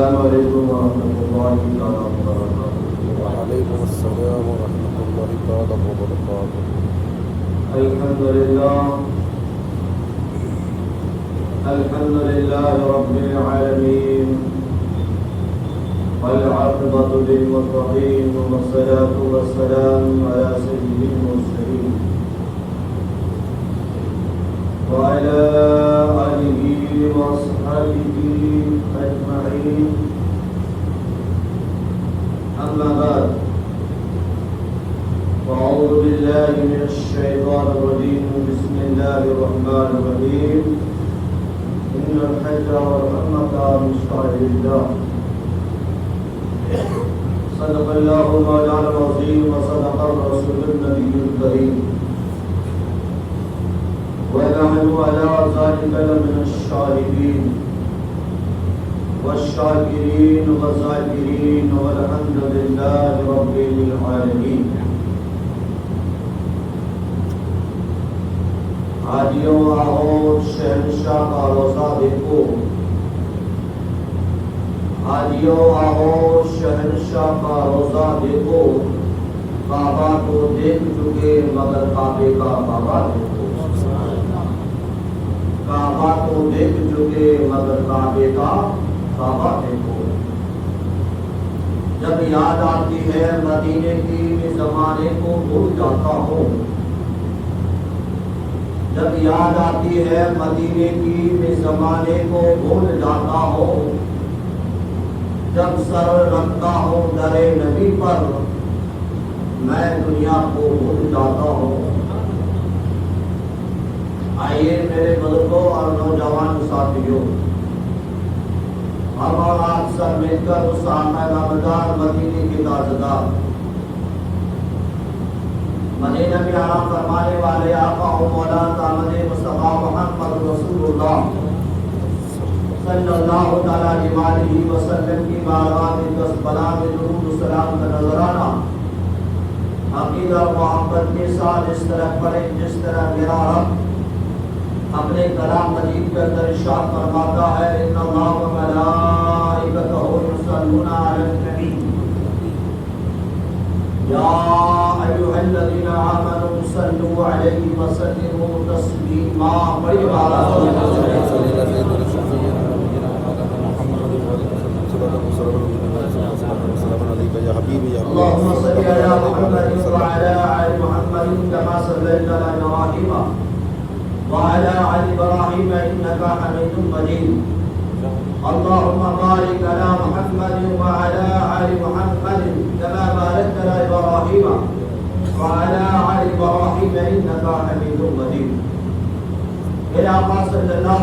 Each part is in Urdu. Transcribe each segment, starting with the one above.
السلام علیکم ورحمۃ اللہ تعالیٰ وبرکاتہ۔ وعلیکم السلام ورحمۃ اللہ تعالیٰ وبرکاتہ۔ الحمد للہ رب العالمین والعاقبۃ للمتقین والصلاة والسلام علی سید المرسلین وعلى آلہ وصحبہ اجمعین، اما بعد فاعوذ باللہ من الشیطان الرجیم، بسم اللہ الرحمن الرحیم۔ ان الحج والعمرة من شعائر اللہ، صدق اللہ مولانا العظیم وصدق الرسول النبی الکریم، ونحن على ذلك لمن الشاهدين والشاكرين والذاكرين والحمد لله رب العالمين۔ حاجیوں آؤ شہنشاہ کا روزہ دیکھو، حاجیوں آؤ شہنشاہ کا روزہ دیکھو، کعبہ کو دیکھ چکے مگر کعبے کا کعبہ دیکھو، کعبہ کو دیکھ چکے مگر کعبے کا کعبہ دیکھو۔ جب یاد آتی ہے مدینے کی میں زمانے کو بھول جاتا ہوں، جب یاد آتی ہے مدینے کی میں زمانے کو بھول جاتا ہوں، جب سر رکھتا ہوں در نبی پر میں دنیا کو بھول جاتا ہوں۔ آئیے میرے بزرگوں اور نوجوان ساتھیوں، ہم اور آپ سب مل کر اس آقا نامدار مدینے کے تاجدار مدینہ میں آرام فرمانے والے آقا و مولا دامد مصطفیٰ محمد رسول اللہ صلی اللہ تعالی علیہ وسلم کی بارگاہ میں دس بلا میں درود و سلام کا نذرانہ عقیدہ و محبت کے ساتھ اس طرح پڑھیں جس طرح میرا رب اپنے کلام مجید کے اندر ارشاد فرماتا ہے، ان اللہ و ملائکتہ یصلون علی النبی یا ایھا الذین آمنوا صلوا علیہ وسلموا تسلیما۔ بڑی بات اللهم صل على محمد وعلى آل محمد كما صليت على إبراهيم وعلى آل إبراهيم إنك حميد مجيد۔ اللهم بارك على محمد وعلى آل محمد كما باركت على إبراهيم وعلى آل إبراهيم إنك حميد مجيد۔ میرے آقا صلی اللہ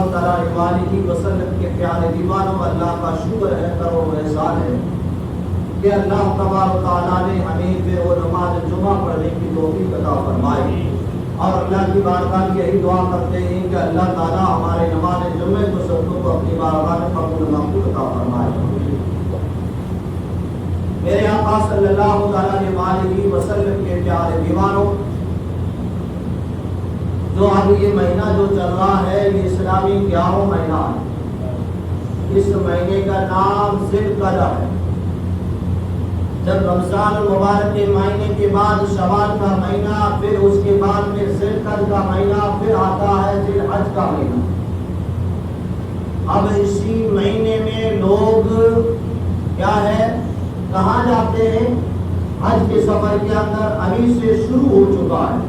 علیہ وسلم کے پیارے دیوانوں، اللہ کا شکر ہے، کرو احسان ہے کہ اللہ تبارک و تعالیٰ نے ہمیں پہ وہ نماز جمعہ پڑھنے کی توفیق عطا فرمائی، اور اللہ کی بارگاہ میں یہی دعا کرتے ہیں کہ اللہ تعالیٰ ہمارے نماز جمعے کو سب کو اپنی بارگاہ میں قبول مقبول عطا فرمائے۔ میرے آقا صلی اللہ علیہ وسلم کے پیارے دیوانوں، جو اب یہ مہینہ جو چل رہا ہے یہ اسلامی 11واں مہینہ ہے۔ اس مہینے کا نام ذی القعدہ ہے۔ جب رمضان المبارک کے مہینے کے بعد شوال کا مہینہ، پھر اس کے بعد میں ذی القعدہ کا مہینہ، پھر آتا ہے ذی الحج کا مہینہ۔ اب اسی مہینے میں لوگ کیا ہے کہاں جاتے ہیں؟ حج کے سفر کے اندر ابھی سے شروع ہو چکا ہے۔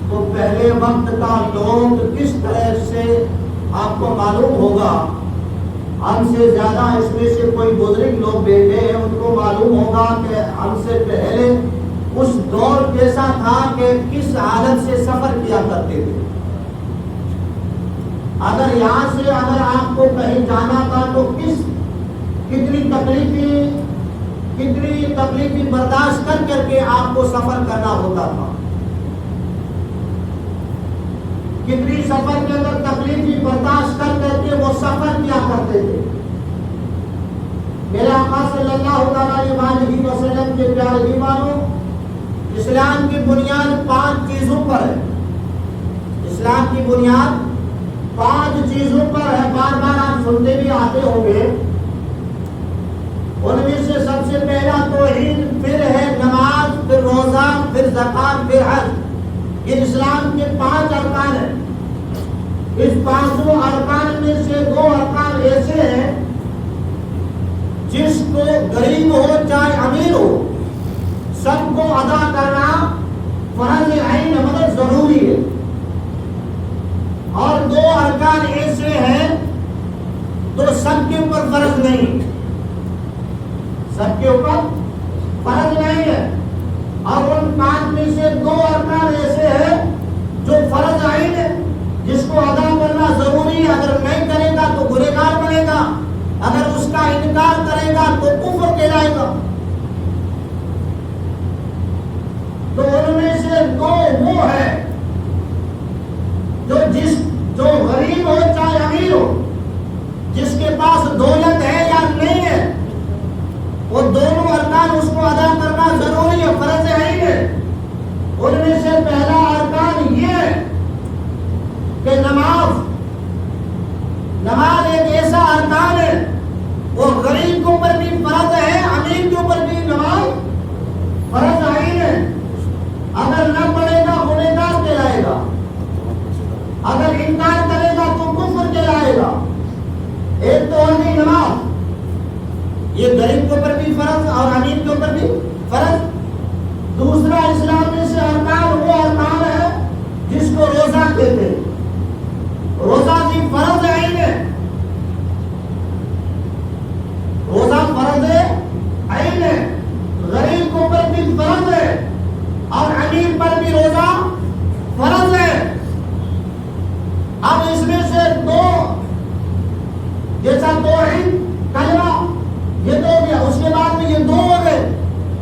تو پہلے وقت کا لوگ کس طرح سے آپ کو معلوم ہوگا، ہم سے زیادہ اس میں سے کوئی بزرگ لوگ بیٹھے ہیں، ان کو معلوم ہوگا کہ ہم سے پہلے اس دور کیسا تھا کہ کس حالت سے سفر کیا کرتے تھے۔ اگر یہاں سے اگر آپ کو کہیں جانا تھا تو کتنی تکلیفی برداشت کر کے آپ کو سفر کرنا ہوتا تھا، کتنی سفر کے اندر تکلیفی برداشت کر کے وہ سفر کیا کرتے تھے۔ میرے آقا صلی اللہ علیہ وسلم کے پیارے دیوانوں، اسلام کی بنیاد 5 چیزوں پر ہے۔ اسلام کی بنیاد 5 چیزوں پر ہے، بار بار آپ سنتے بھی آتے ہوں گے. ان میں سے سب سے پہلا توحید، پھر ہے نماز، پھر روزہ، پھر زکات، پھر حج. یہ اسلام کے 5 ارکان ہیں. اس 5 ارکان میں سے 2 ارکان ایسے ہیں جس کو غریب ہو چاہے امیر ہو سب کو ادا کرنا فرض عین مطلب ضروری ہے. اور 2 ارکان ایسے ہیں تو سب کے اوپر فرض نہیں، سب کے اوپر فرض نہیں ہے. اور ان 5 میں سے 2 ارکان ایسے ہیں جو فرض عین ہے، جس کو ادا کرنا ضروری ہے. اگر نہیں کرے گا تو گنہگار بنے گا، اگر اس کا انکار کرے گا تو کفر کہلائے گا. تو ان میں سے 2 وہ ہے جو غریب ہو چاہے امیر ہو، جس کے پاس دولت ہے یا نہیں ہے، وہ دونوں ارکان اس کو ادا کرنا ضروری ہے، فرض عین ہے. ان میں سے پہلا ارکان یہ ہے کہ نماز ایک ایسا ارکان ہے، وہ غریب کے اوپر بھی فرض ہے، امیر کے اوپر بھی نماز فرض عین ہے. اگر نہ پڑھے گا گنہگار کہلائے گا، اگر انکار کرے گا تو کفر کہلائے گا. ایک تو ہے نماز، یہ غریب کے اوپر بھی فرض اور امیر کے اوپر بھی فرض. دوسرا اسلام میں سے ارکان وہ ارکان ہے جس کو روزہ کہتے ہیں. روزہ بھی فرض عین ہے، روزہ فرض عین ہے، غریب کے اوپر بھی فرض ہے اور امیر پر بھی روزہ فرض ہے. اب اس میں سے 2 جیسا توحید کلمہ یہ 2 ہو گیا، اس کے بعد میں یہ 2 ہو گئے.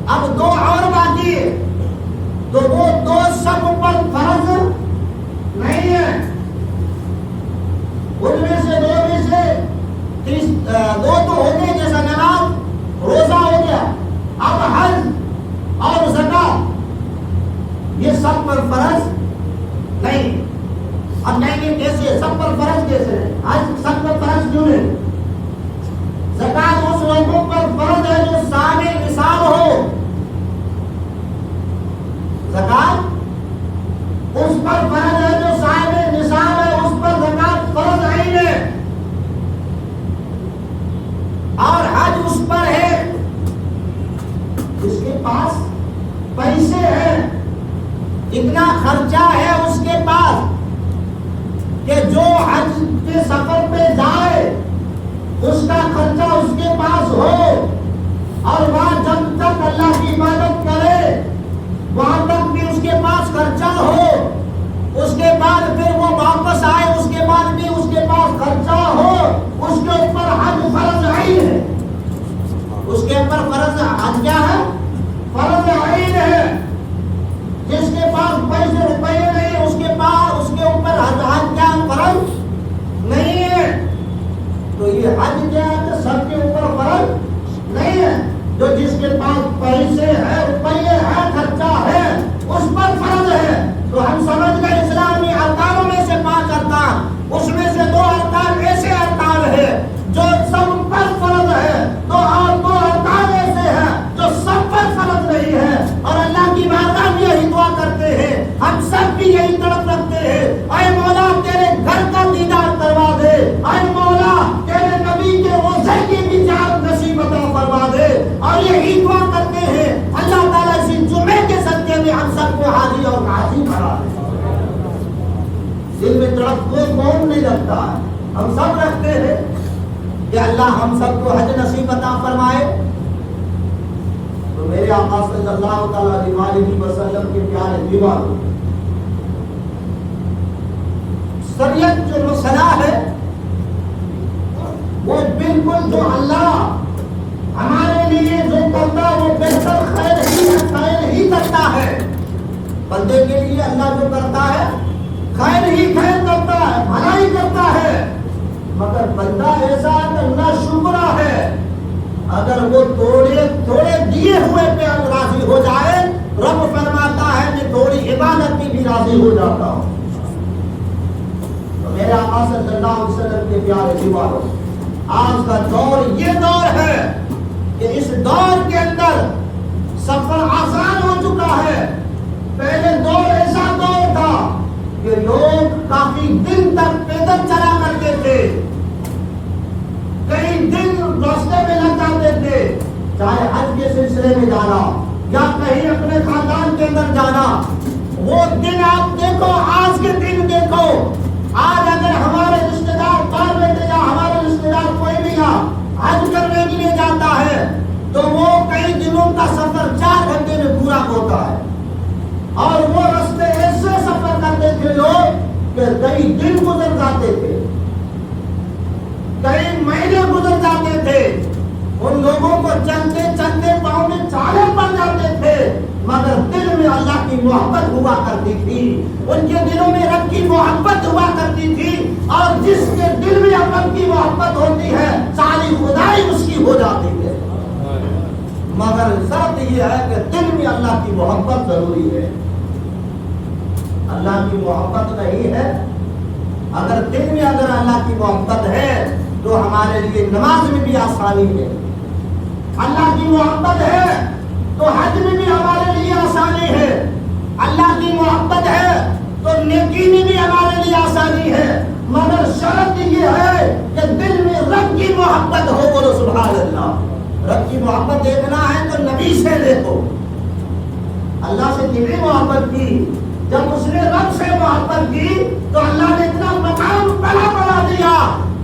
اب 2 اور باقی ہے، تو وہ 2 سب پر فرض نہیں ہے. ان میں سے 2 میں سے 2 تو ہو گئے، جیسا نماز روزہ ہو گیا. اب حج اور زکات یہ سب پر فرض نہیں. اب نہیں کیسے سب پر فرض کیسے ہے؟ حج سب پر فرض کیوں ہے؟ زکات اس لوگوں پر فرض ہے جو صاحب نصاب ہو. زکات اس پر فرض ہے جو صاحب نصاب ہے، اس پر زکات فرض عین ہے. اور حج اس پر ہے جس کے پاس پیسے ہیں، اتنا خرچہ ہے اس کے پاس کہ جو حج کے سفر پہ جائے اس کا خرچہ اس کے پاس ہو، اور وہاں جب تک اللہ کی عبادت کرے وہاں تک بھی اس کے پاس خرچہ ہو. اس کے بعد پھر وہ واپس آئے، اس کے بعد بھی اس کے پاس خرچہ ہو. اس کے اوپر حج فرض عین ہے. اس کے اوپر فرض حج کیا ہے؟ فرض عین ہے. جس کے پاس پیسے روپئے نہیں، اس کے اوپر حج کیا فرض نہیں ہے. تو یہ حج کیا ہے کہ سب کے اوپر فرض نہیں ہے. جو جس کے پاس پیسے ہے، روپئے ہے، خرچہ ہے، اس پر فرض ہے. تو ہم سمجھ گئے اسلامی ارکانوں میں سے 5 ارکان، اس میں سے 2 ارکان ایسے ارکان ہے جو سب پر فرض ہے، اور 2 ارکان ایسے ہیں جو سب پر فرض نہیں ہے. اور اللہ کی بارگاہ میں یہی دعا کرتے ہیں، ہم سب بھی یہی تڑپ رکھتے ہیں، اے مولا تیرے گھر کا دیدار کروا دے، اے مولا تیرے نبی کے روضے کی بھی زیارت نصیب عطا فرما دے. اور یہی دعا کرتے ہیں اللہ تعالیٰ اسی جمعے کے صدقے میں ہم سب کو حاضی اور غازی بنا دے. دل میں تڑپ کون نہیں رکھتا ہے؟ ہم سب رکھتے ہیں کہ اللہ ہم سب کو حج نصیب عطا فرمائے. تو میرے آقا صلی اللہ تعالیٰ علیہ وسلم کے پیارے دیوانوں، شریعت جو مسئلہ ہے وہ بالکل جو اللہ ہمارے لیے جو کرتا ہے وہ بہتر خیر ہی کرتا ہے. بندے کے لیے اللہ جو کرتا ہے خیر کرتا ہے، بھلائی کرتا ہے. مگر بندہ ایسا ہے کہ نہ شکرا ہے. اگر وہ تھوڑے دیے ہوئے پہ راضی ہو جائے، رب فرماتا ہے کہ تھوڑی عبادت میں بھی راضی ہو جاتا ہوں. تو میرے آقا صلی اللہ علیہ وسلم کے پیارے دیوانوں، آج کا دور یہ دور ہے کہ اس دور کے اندر سفر آسان ہو چکا ہے. پہلے دور ایسا دور تھا کہ لوگ کافی دن تک پیدل چلا کرتے تھے، کئی دن راستے میں لگ جاتے تھے، چاہے حج کے سلسلے میں جانا یا کہیں اپنے خاندان کے اندر جانا. وہ دن آپ دیکھو، آج کے دن دیکھو. آج اگر ہمارے رشتے دار باہر بیٹھے یا ہمارے رشتے دار کوئی بھی حج کرنے کے لیے جاتا ہے تو وہ کئی دنوں کا سفر 4 گھنٹے میں پورا ہوتا ہے. اور وہ راستے ایسے سفر کرتے تھے لوگ کہ کئی دن گزر جاتے تھے، کئی مہینے گزر جاتے تھے. ان لوگوں کو چلتے چلتے پاؤں میں چھالے پڑ جاتے تھے، مگر دل میں اللہ کی محبت ہوا کرتی تھی. ان کے دلوں میں رب کی محبت ہوا کرتی تھی، اور جس کے دل میں رب کی محبت ہوتی ہے ساری خدائی اس کی ہو جاتی ہے. مگر شرط یہ ہے کہ دل میں اللہ کی محبت ضروری ہے. اللہ کی محبت نہیں ہے، اگر دل میں اگر اللہ کی محبت ہے تو ہمارے لیے نماز میں بھی آسانی ہے. اللہ کی محبت ہے تو حج میں بھی ہمارے لیے آسانی ہے. اللہ کی محبت ہے تو نیکی میں بھی ہمارے لیے آسانی ہے. مگر شرط یہ ہے کہ دل میں رب کی محبت ہو. بولو سبحان اللہ. رب کی محبت دیکھنا ہے تو نبی سے دیکھو. اللہ سے کتنی محبت کی، جب اس نے رب سے محبت کی تو اللہ نے اتنا مقام بڑا دیا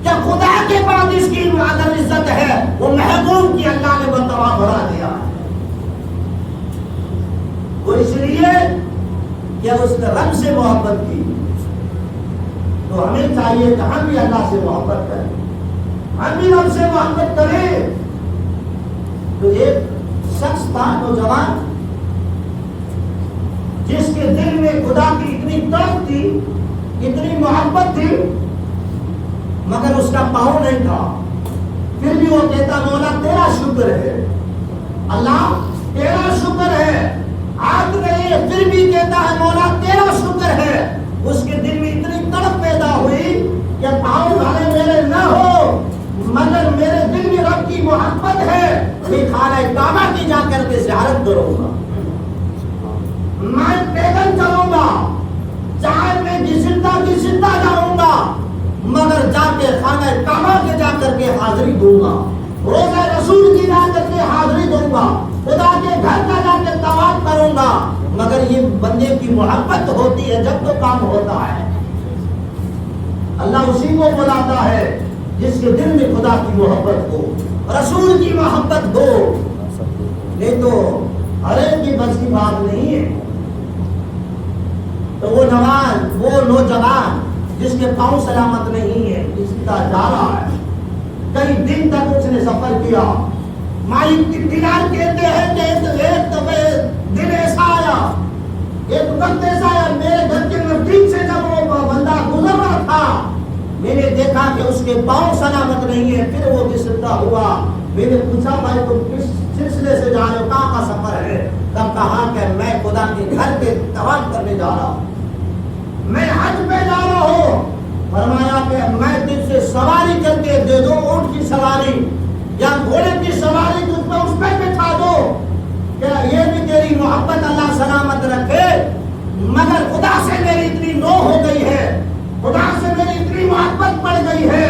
کہ خدا کے بعد اس کی اگر عزت ہے وہ محبوب کی اللہ نے مرتبہ بڑھا دیا. وہ اس لیے کہ اس نے رب سے محبت کی. تو ہمیں چاہیے کہ ہم بھی اللہ سے محبت کریں، ہم بھی رب سے محبت کریں. تو ایک شخص تھا نوجوان جس کے دل میں خدا کی اتنی طاقت تھی، اتنی محبت تھی، مگر اس کا پاؤں نہیں تھا. پھر بھی وہ کہتا مولا تیرا شکر ہے، اللہ تیرا شکر ہے. ہاتھ نہیں ہے پھر بھی کہتا ہے مولا تیرا شکر ہے. اس کے دل میں اتنی تڑپ پیدا ہوئی کہ پاؤں بھلے میرے نہ ہو مگر میرے دل میں رب کی محبت ہے. میں خانہ کعبہ کی جا کر کے زیارت کروں گا، میں پیدل چلوں گا، چاہے میں گھسٹتا جاؤں گا، مگر جا کے خانہ کعبہ کے جا کر کے حاضری دوں گا، روزہ رسول کی جا کر کے حاضری دوں گا، خدا کے گھر کا جا کے طواف کروں گا. مگر یہ بندے کی محبت ہوتی ہے جب تو کام ہوتا ہے. اللہ اسی کو بلاتا ہے جس کے دل میں خدا کی محبت ہو، رسول کی محبت ہو. نہیں تو ہر ایک کی بس کی بات نہیں ہے. تو وہ نوجوان جس کے پاؤں سلامت نہیں ہے، اس کا جا رہا ہے، کئی دن تک اس نے سفر کیا. مالک دینار کہتے ہیں کہ ایک دن ایسا آیا، ایک وقت ایسا آیا میرے گھر کے نزدیک سے جب وہ بندہ گزر رہا تھا، میں نے دیکھا کہ اس کے پاؤں سلامت نہیں ہے. پھر وہ گھسٹتا ہوا. میں نے پوچھا بھائی تم کس سلسلے سے جا رہے ہو، کہاں کا سفر ہے؟ تب کہا کہ میں خدا کے گھر کے طواف کرنے جا رہا ہوں، میں حج پہ جا رہا ہوں. فرمایا کہ میں تجھ سے سواری کر کے دے دو، اونٹ کی سواری یا گھوڑے کی سواری تجھ پہ اس پہ بٹھا دو، کیا یہ بھی تیری محبت اللہ سلامت رکھے. مگر خدا سے میری اتنی نو ہو گئی ہے، خدا سے میری اتنی محبت پڑ گئی ہے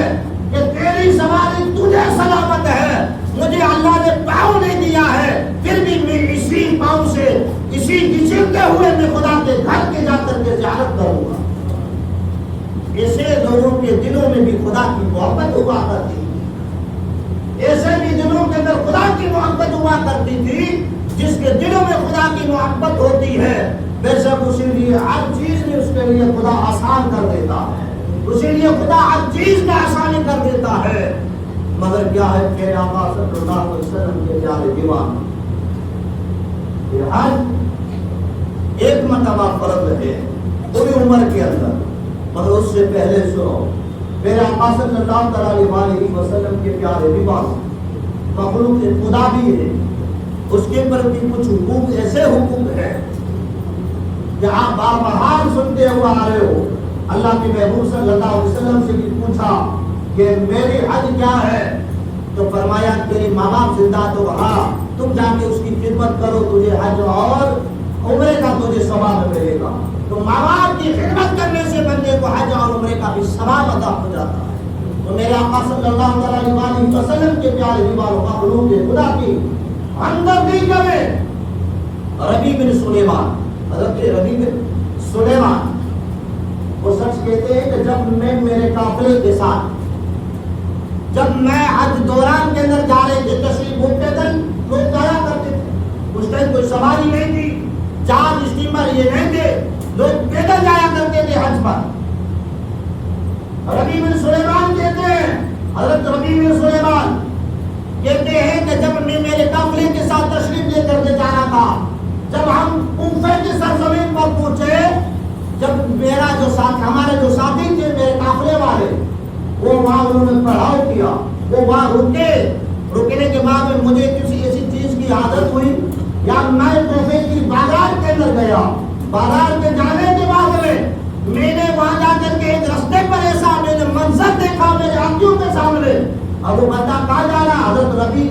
کہ تیری سواری تجھے سلامت ہے، مجھے اللہ نے پاؤں نہیں دیا ہے، پھر بھی میں اسی پاؤں سے اسی گھسٹتے ہوئے میں خدا کے گھر کے جا کر کے زیارت کروں گا. ایسے لوگوں کے دلوں میں بھی خدا کی محبت ہوا کرتی تھی، ایسے بھی دلوں کے اندر خدا کی محبت ہوا کرتی تھی. جس کے دلوں میں خدا کی محبت ہوتی ہے بے شک اسی لیے ہر چیز میں اس کے لیے خدا آسان کر دیتا ہے، اسی لیے خدا ہر چیز کا آسانی کر دیتا ہے. مگر کیا ہے کہ آقا صلی اللہ علیہ وسلم کے پیارے دیوان یہ حج ایک مرتبہ فرض ہے پوری عمر کے اندر. مگر اس سے پہلے سنو، میرے آقا صلی اللہ علیہ وسلم کے پیارے دیوان مخلوق خدا بھی ہے، اس کے پر بھی کچھ حقوق ایسے حقوق ہیں کہ آپ بار بار سنتے ہوئے آ رہے ہو. اللہ کے محبوب صلی اللہ علیہ وسلم سے بھی پوچھا کہ میری حج کیا ہے؟ تو فرمایا تیری ماں باپ زندہ تو وہاں تم جا کے اس کی خدمت کرو، تجھے حج اور عمرے کا تجھے ثواب ملے گا۔ تو ماں باپ کی خدمت کرنے سے بندے کو حج اور عمرے کا بھی ثواب عطا ہو جاتا ہے۔ تو میرے آقا صلی اللہ علیہ وسلم کے پیارے دیواروں مخلوق خدا کی ہمدردی کرے۔ ربی بن سلیمان، حضرت ربی بن سلیمان وہ سچ کہتے ہیں کہ جب میں میرے قافلے کے ساتھ جب میں حج دوران کے اندر جا رہے تھے، تشریف وہ پیدل لوگ جایا کرتے تھے، اس ٹائم کوئی سواری نہیں تھی، جہاز اسٹیمر یہ نہیں تھے، لوگ پیدل جایا کرتے تھے حج پر۔ ربی بن سلیمان کہتے ہیں، حضرت ربی بن سلیمان کہتے ہیں کہ جب میں میرے قافلے کے ساتھ تشریف لے کر کے جا رہا تھا، جب ہم کوفہ کی سرزمین پر پہنچے، جب میرا جو ساتھ ہمارے جو ساتھی تھے میرے قافلے والے، وہ وہاں انہوں نے پڑھاؤ کیا، وہ وہاں رکے، رکنے کے بعد میں مجھے کسی ایسی چیز کی عادت ہوئی یا میں کوفے کی بازار کے اندر گیا، بازار کے جانے کے بعد میں نے وہاں جا کر کے ایک رستے پر ایسا میں نے منظر دیکھا میرے آنکھوں کے سامنے۔ اب وہ بندہ کہاں جا رہا؟ حضرت ربی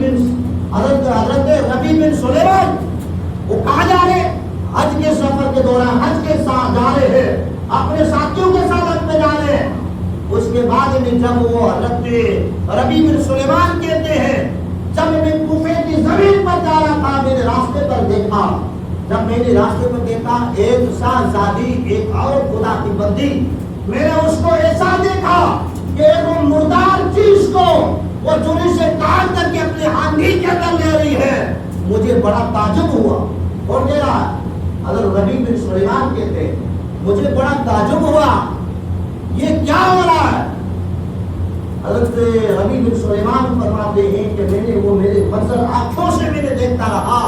بن سلیمان وہ کہاں جا رہے؟ حج کے سفر کے دوران حج کے ساتھ جا رہے ہیں، اپنے ساتھیوں کے ساتھ حج پہ جا رہے ہیں۔ اس کے بعد میں جب وہ حضرت ربی بن سلیمان کہتے ہیں جب میں کوفے کی زمین پر جا رہا تھا، میں نے راستے پر دیکھا، جب میں نے راستے پر دیکھا ایک شاہزادی، ایک اور خدا کی بندی، میں نے اس کو ایسا دیکھا کہ وہ مردار چیز کو وہ چوری سے کاٹ کر کے اپنے ہانڈی کے اندر لے رہی ہے۔ مجھے بڑا تعجب ہوا اور کہہ رہا حضرت ربی بن سلیمان کہتے ہیں مجھے بڑا تعجب ہوا، یہ کیا ہو رہا ہے؟ حضرت ربی بن سلیمان فرماتے ہیں کہ میں نے وہ میرے منظر آنکھوں سے میں نے دیکھتا رہا،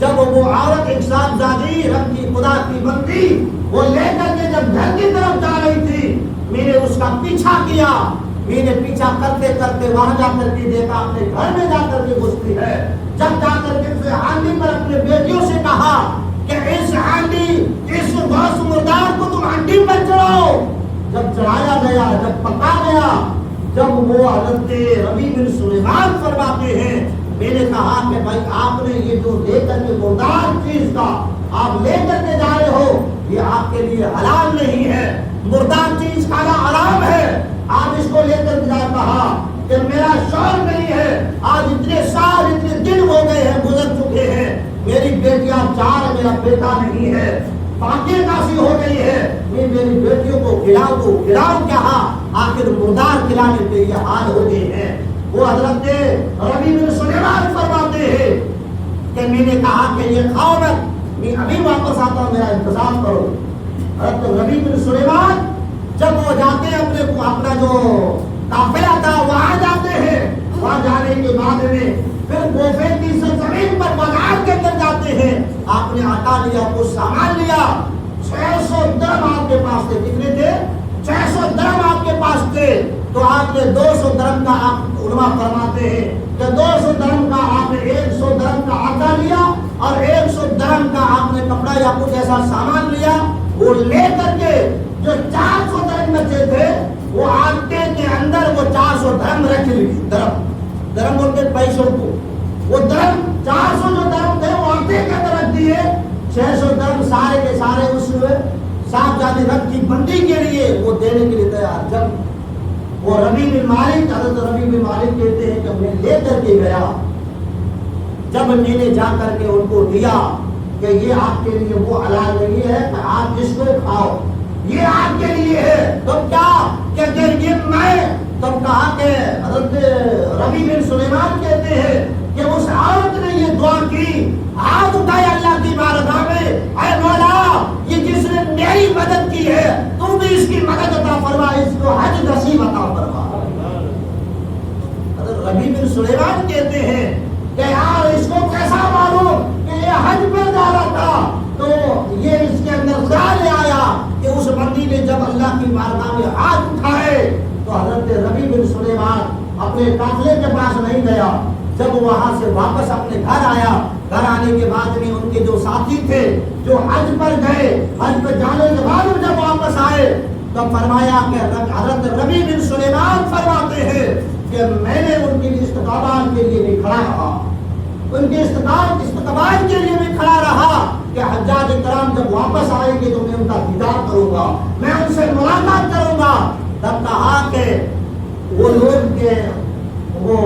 جب وہ عورت ایک صاحبزادی رب کی خدا کی بندی وہ لے کر کے جب گھر کی طرف جا رہی تھی، میں نے اس کا پیچھا کیا، میں نے پیچھا کرتے کرتے وہاں جا کر کے دیکھا اپنے گھر میں جا کر کے گھستی ہے۔ جب جا کر کے ہانڈی پر اپنے بیٹیوں سے کہا کہ اس ہانڈی اس گوشت مردار کو تم ہانڈی پر چڑھاؤ، جب چڑھایا گیا، جب پکا گیا، جب وہ حضرت ربی بن سلیمان فرماتے ہیں میں نے کہا کہ بھائی آپ نے یہ جو لے کر کے مردار چیز کا آپ لے کر کے جا رہے ہو یہ آپ کے لیے حلال نہیں ہے، مردار چیز کھانا حرام ہے۔ آپ اس کو لے کر جا کہا کہ میرا شوہر نہیں ہے، آج اتنے سال اتنے دن ہو گئے ہیں گزر چکے ہیں، میری بیٹیاں 4 میرا بیٹا نہیں ہے، پاکی کاسی ہو گئی ہے، میں میری بیٹیوں کو کھلاؤں تو کھلاؤں کیا، آخر مردار کھلانے پہ یہ حال ہو گئے ہیں۔ وہ حضرت ربی بن سلیمان فرماتے ہیں کہ میں نے کہا کہ یہ کھاؤ مت، میں ابھی واپس آتا ہوں، میرا انتظام کرو۔ حضرت ربی بن سلیمان جب وہ جاتے ہیں اپنا جو قافلہ تھا وہاں جاتے ہیں، وہاں جانے کے بعد میں پھر کوفے کی سرزمین پر بازار کے اندر جاتے ہیں، آپ نے آٹا لیا، کچھ سامان لیا، 600 درہم آپ کے پاس تھے، کتنے تھے؟ 600 درہم آپ کے پاس تھے، تو آپ نے 200 درہم کا، آپ علماء فرماتے ہیں کہ 200 درہم کا آپ نے 100 درہم کا آٹا لیا اور 100 درہم کا آپ نے کپڑا یا کچھ ایسا سامان لیا، وہ لے کر کے جو 400 درہم بچے تھے وہ آٹے کے اندر وہ 400 درہم رکھ لی، درہم بولتے پیسوں کو، وہ درہم 400 جو درہم تھے وہ آٹے کے اندر رکھ دیے، 600 درہم سارے کے سارے اس صاحبزادی رب کی بندی کے لیے وہ دینے کے لیے تیار۔ جب وہ ربی بن مالک، حضرت ربی بن مالک کہتے ہیں کہ میں لے کر کے گیا، جب میں نے جا کر کے ان کو دیا کہ یہ آپ کے لیے وہ حلال نہیں ہے کہ آپ اس کو کھاؤ، یہ آپ کے لیے ہے، تم کیا کہ یہ میں، تم کہا کہ حضرت ربی بن سلیمان کہتے ہیں کہ اس عورت نے یہ دعا کی، ہاتھ اٹھائے اللہ کی بارگاہ میں، اے مولا یہ جس نے میری مدد کی ہے تم بھی اس کی مدد عطا فرما، اس کو حج نصیب عطا فرما۔ حضرت ربی بن سلیمان کہتے ہیں کہ یار اس کو کیسا معلوم کہ یہ حج پہ جا رہا تھا، تو یہ اس کے اندر خیال آیا کہ اس بندی نے جب اللہ کی بارگاہ میں ہاتھ اٹھائے تو حضرت ربی بن سلیمان اپنے قافلے کے پاس نہیں گیا، جب وہاں سے واپس اپنے گھر آیا، گھر آنے کے بعد میں ان کے جو ساتھی تھے جو حج پر گئے، حج پر جانے کے بعد جب واپس آئے تو فرمایا کہ حضرت ربی بن سلیمان فرماتے کہ میں نے ان کے لیے استقامت کے لیے بھی کھڑا رہا، ان کے استقامت کے لیے بھی کھڑا رہا کہ حجاج کرام جب واپس آئیں گے تو میں ان کا دیدار کروں گا، میں ان سے ملاقات کروں گا۔ تب کہا کہ وہ لوگ کے وہ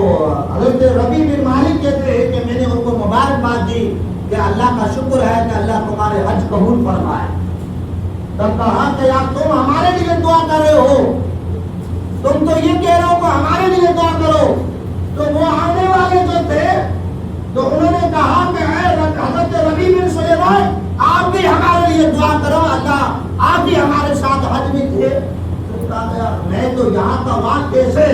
حضرت ربیع بن مالک کہتے ہیں کہ میں نے ان کو مبارکباد دی کہ اللہ کا شکر ہے کہ اللہ تمہارے حج قبول فرمائے۔ تب کہا کہ یار تم ہمارے لیے دعا کر رہے ہو، تم تو یہ کہہ رہے ہو کہ ہمارے لیے دعا کرو۔ تو وہ آنے والے جو تھے تو انہوں نے کہا کہ اے حضرت ربیع بن سلیمان آپ بھی ہمارے لیے دعا کرو، اللہ آپ بھی ہمارے ساتھ حج میں تھے۔ تو کہا میں تو یہاں کا وہاں کیسے؟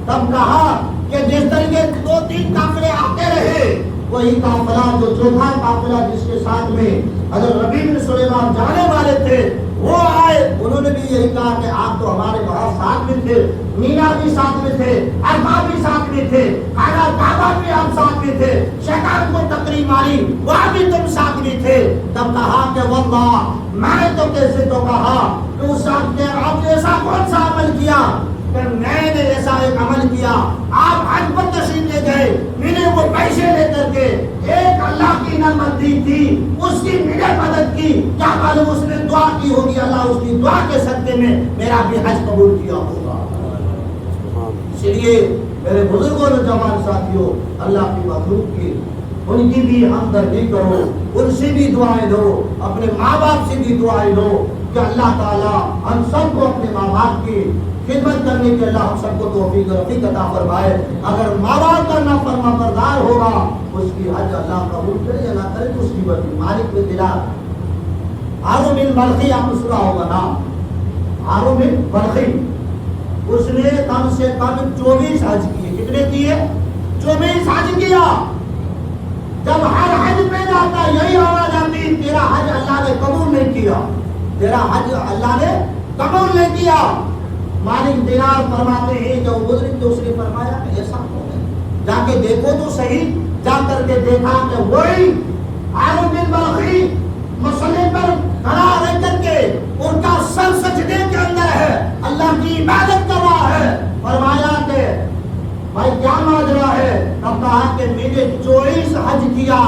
تب کہا کہ جس طریقے 2-3 قافلے آتے رہے وہی قافلہ جو چوتھا قافلہ جس کے ساتھ میں حضرت ربیع بن سلیمان جانے والے تھے وہ آئے، انہوں نے بھی یہی کہا کہ آپ تو ہمارے وہاں ساتھ میں تھے، مینا بھی ساتھ میں تھے، عرفہ بھی ساتھ میں تھے، خانہ کعبہ بھی آپ ساتھ میں تھے، شیطان کو تقریر ماری وہاں بھی تم ساتھ میں تھے۔ تب کہا کہ واللہ میں تو کیسے تو کہا کہ اس آپ نے آپ نے ایسا کون سا عمل کیا کہ میں نے ایسا ایک عمل کیا، آپ حج پر تشریف لے گئے، میں نے وہ پیسے لے کر کے ایک اللہ کی نعمت دی تھی اس کی میں نے مدد کی، کیا معلوم اس نے دعا کی ہوگی اللہ اس کی دعا کے صدقے میں میرا بھی حج قبول کیا ہوگا۔ اس لیے میرے بزرگوں نوجوان ساتھیوں اللہ کی مخلوق کی ان کی بھی ہمدردی کرو، ان سے بھی دعائیں لو، اپنے ماں باپ سے بھی دعائیں لو کہ اللہ تعالیٰ ہم سب کو اپنے ماں باپ کی خدمت کرنے کے اللہ ہم سب کو توفیق رفیق عطا فرمائے۔ اگر ماں باپ کا نافرما بردار ہوگا اس کی حج اللہ قبول کرے یا نہ کرے تو اس کی مرضی۔ مالک بن دینار ہارون بن بلخی آپ نے سنا ہوگا نام، ہارون بن بلخی اس نے کم سے کم 24 حج کیے۔ کتنے کیے؟ 24 حج کیا۔ جب ہر حج پہ جاتا یہی آواز آتی تیرا حج اللہ نے قبول نہیں کیا، تیرا حج اللہ نے قبول نہیں کیا۔ مالک دینار فرماتے ہیں کہ وہ بزرگ تو اس نے فرمایا کہ ایسا کون ہے، جا کے دیکھو تو صحیح۔ جا کر کے دیکھا کہ وہی ہارون بن بلخی مسئلے پر کھڑا رہ کر کے ان کا سر سجدے کے اندر ہے، اللہ کی عبادت کر رہا ہے۔ فرمایا کہ بھائی کیا ماجرا ہے؟ تب کہا کہ میں نے 24 حج کیا،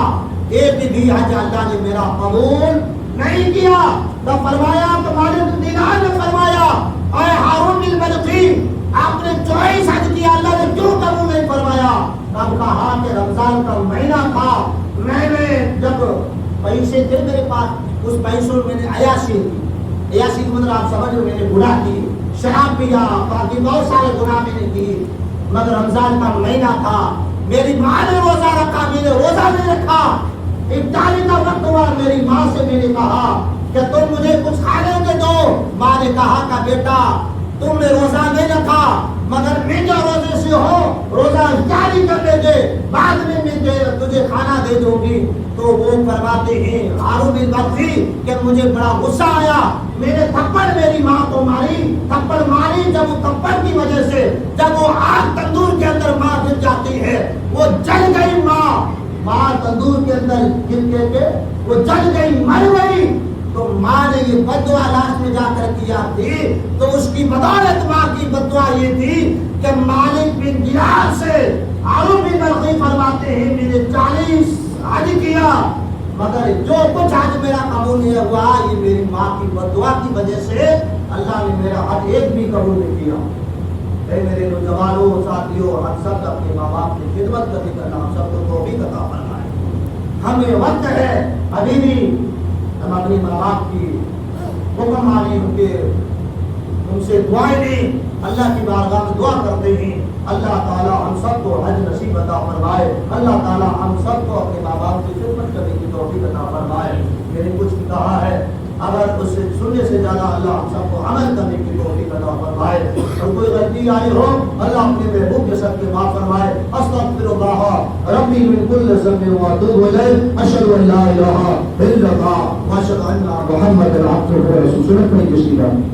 ایک بھی حج اللہ نے میرا قبول نہیں کیا۔ تب فرمایا کہ مالک دینار نے فرمایا اے ہارون بن بلخی آپ نے 24 حج کیا اللہ نے کیوں قبول نہیں فرمایا؟ تب کہا کہ رمضان کا مہینہ تھا، میں نے جب پیسے تھے میرے پاس اس پیسوں میں نے عیاشی کی، عیاشی کی مطلب آپ سمجھ میں نے گناہ کی، شراب پیا، باقی بہت سارے گناہ میں نے کی، مگر رمضان کا مہینہ تھا، میری ماں نے روزہ رکھا، میں نے روزہ نہیں رکھا۔ افطاری کا وقت ہوا، میری ماں سے میں نے کہا کہ تم مجھے کچھ کھانے کے دو۔ ماں نے کہا کہ بیٹا تم نے روزہ نہیں رکھا مگر میں جو روزے سے ہو روزہ جاری کر لے گے، بعد میں تجھے کھانا دے دوں گی۔ تو وہ فرماتے ہیں ہارون بن بلخی کہ مجھے بڑا غصہ آیا، میں نے تھپڑ میری ماں کو ماری، تھپڑ ماری، جب وہ تھپڑ کی وجہ سے جب وہ آگ تندور کے اندر ماں گر جاتی ہے وہ جل گئی، ماں تندور کے اندر گر کے وہ جل گئی، مر گئی۔ تو ماں نے یہ بددعا لاش میں جا کر کیا تھی، تو اس کی بدولت ماں کی بددعا یہ تھی کہ مالک بن دینار سے ہارون بن بلخی فرماتے ہیں میں نے 40 حج کیا مگر جو کچھ حج میرا قبول نہیں ہوا یہ میری ماں کی بددعا کی وجہ سے اللہ نے میرا حج ایک بھی قبول نہیں کیا۔ اے میرے نوجوانوں ساتھیوں، ہم سب اپنے ماں باپ کی خدمت کرنے کا ہم سب کو توفیق عطا فرمائے۔ ہمیں وقت ہے ابھی بھی ہم اپنی ماں باپ کی حکم مانی ان سے دعائیں لیں، اللہ کی بارگاہ میں دعا کرتے ہیں اللہ تعالیٰ ہم سب کو حج نصیب عطا فرمائے، اللہ تعالیٰ ہم سب کو اپنے ماں باپ کی خدمت کرنے کی توفیق عطا فرمائے۔ میں نے کچھ کہا ہے اگر اس سے سننے سے زیادہ اللہ ہم سب کو عمل کرنے کی توفیق عطا فرمائے، اور کوئی غلطی آئی ہو اللہ اپنے محبوب کے سب کے معاف فرمائے۔ استغفر اللہ ربی من کل ذنب واتوب الیہ، اشہد ان لا الہ الا اللہ واشہد ان محمد عبدہ ورسولہ۔ سنت میں کس کی بات